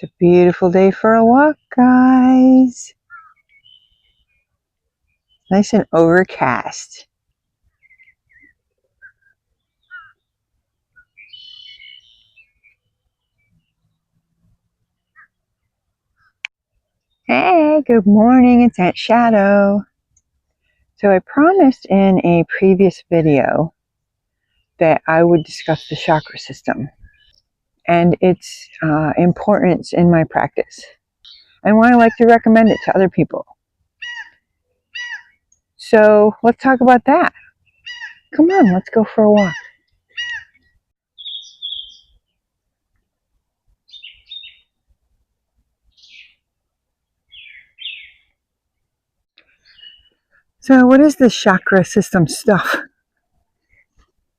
It's a beautiful day for a walk, guys. Nice and overcast. Hey, good morning. It's Aunt Shadow. So I promised in a previous video that I would discuss the chakra system and its importance in my practice and why I like to recommend it to other people. So let's talk about that. Come on, let's go for a walk. So what is this chakra system stuff?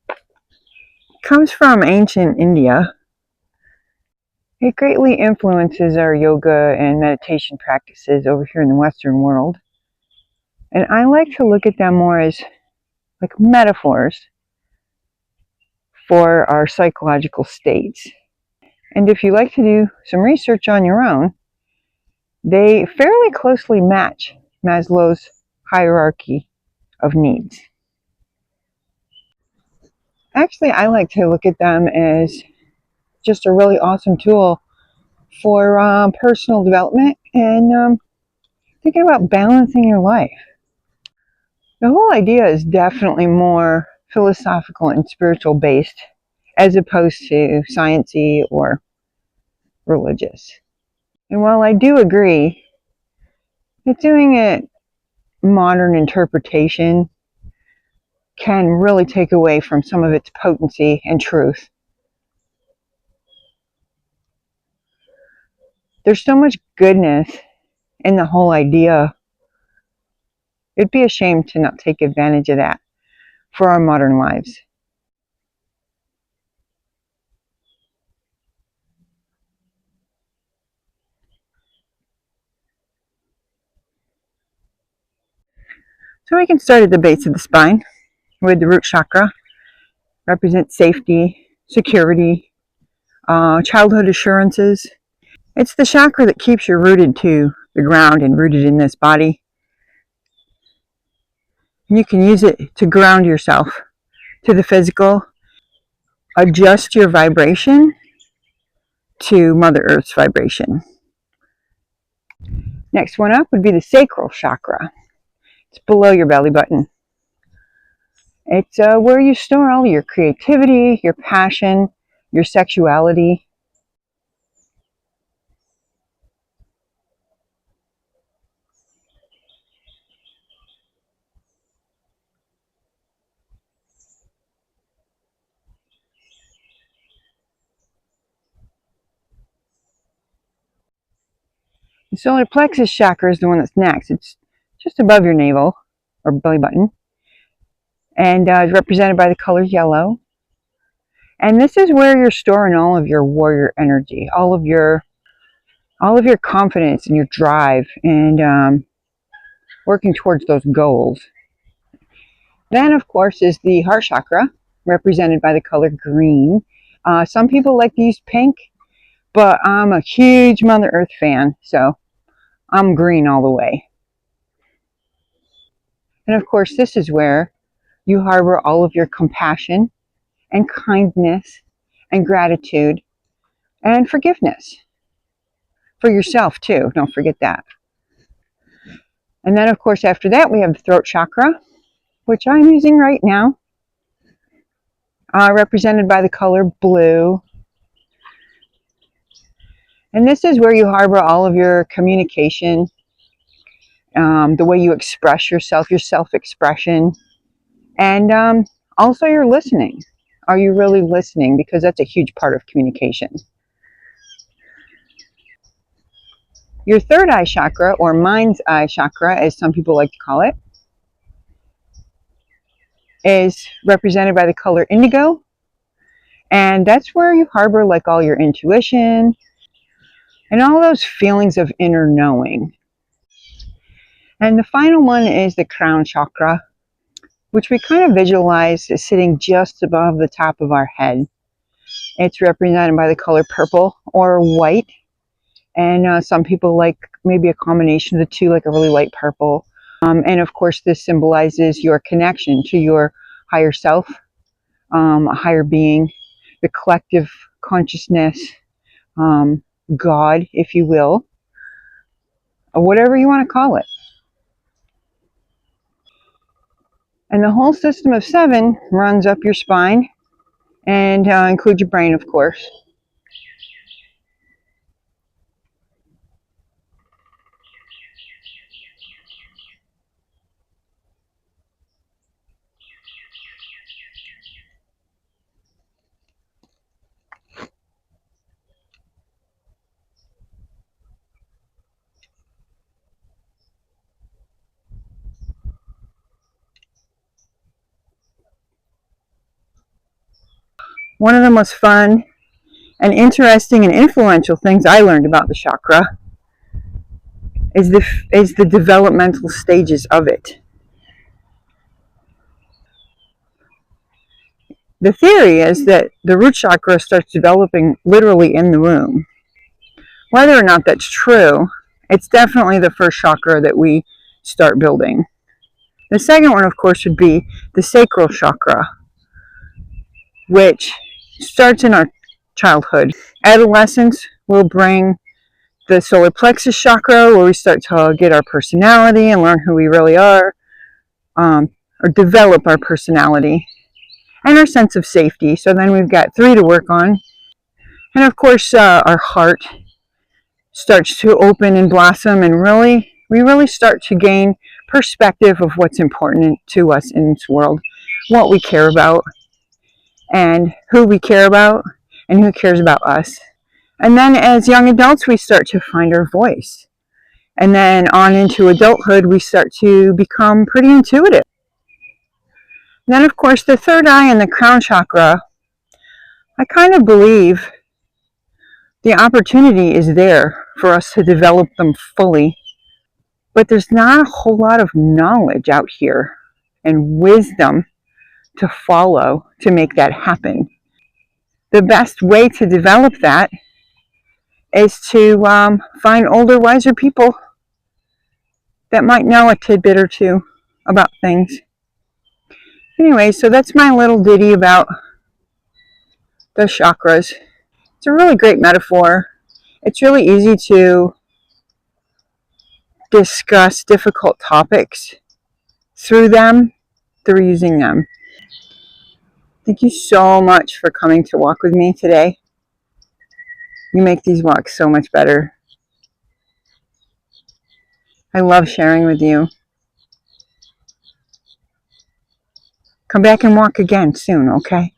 It comes from ancient India. It greatly influences our yoga and meditation practices over here in the Western world. And I like to look at them more as like metaphors for our psychological states. And if you like to do some research on your own, they fairly closely match Maslow's hierarchy of needs. Actually, I like to look at them as just a really awesome tool for personal development and thinking about balancing your life. The whole idea is definitely more philosophical and spiritual based as opposed to sciencey or religious. And while I do agree that doing it modern interpretation can really take away from some of its potency and truth, there's so much goodness in the whole idea. It'd be a shame to not take advantage of that for our modern lives. So we can start at the base of the spine with the root chakra. Represents safety, security, childhood assurances. It's the chakra that keeps you rooted to the ground and rooted in this body. And you can use it to ground yourself to the physical, adjust your vibration to Mother Earth's vibration. Next one up would be the sacral chakra. It's below your belly button. It's where you store all your creativity, your passion, your sexuality. The solar plexus chakra is the one that's next. It's just above your navel or belly button, and is represented by the color yellow. And this is where you're storing all of your warrior energy, all of your confidence and your drive, and working towards those goals. Then, of course, is the heart chakra, represented by the color green. Some people like to use pink, but I'm a huge Mother Earth fan, so I'm green all the way. And of course, this is where you harbor all of your compassion and kindness and gratitude and forgiveness for yourself too. Don't forget that. And then, of course, after that, we have the throat chakra, which I'm using right now, represented by the color blue. And this is where you harbor all of your communication, the way you express yourself, your self-expression, and also your listening. Are you really listening? Because that's a huge part of communication. Your third eye chakra, or mind's eye chakra, as some people like to call it, is represented by the color indigo. And that's where you harbor like all your intuition and all those feelings of inner knowing. And the final one is the crown chakra, which we kind of visualize as sitting just above the top of our head. It's represented by the color purple or white. And some people like maybe a combination of the two, like a really light purple. And of course, this symbolizes your connection to your higher self, a higher being, the collective consciousness, God, if you will, or whatever you want to call it. And the whole system of 7 runs up your spine and includes your brain, of course. One of the most fun and interesting and influential things I learned about the chakra is the developmental stages of it. The theory is that the root chakra starts developing literally in the womb. Whether or not that's true, it's definitely the first chakra that we start building. The second one, of course, would be the sacral chakra, which starts in our childhood. Adolescence will bring the solar plexus chakra, where we start to get our personality and learn who we really are, or develop our personality and our sense of safety. So then we've got 3 to work on. And of course, our heart starts to open and blossom, and we really start to gain perspective of what's important to us in this world, what we care about, and who we care about, and who cares about us. And then as young adults, we start to find our voice. And then on into adulthood, we start to become pretty intuitive. And then, of course, the third eye and the crown chakra, I kind of believe the opportunity is there for us to develop them fully. But there's not a whole lot of knowledge out here and wisdom to follow to make that happen. The best way to develop that is to find older, wiser people that might know a tidbit or two about things. Anyway, so that's my little ditty about the chakras. It's a really great metaphor. It's really easy to discuss difficult topics through using them. Thank you so much for coming to walk with me today. You make these walks so much better. I love sharing with you. Come back and walk again soon, okay?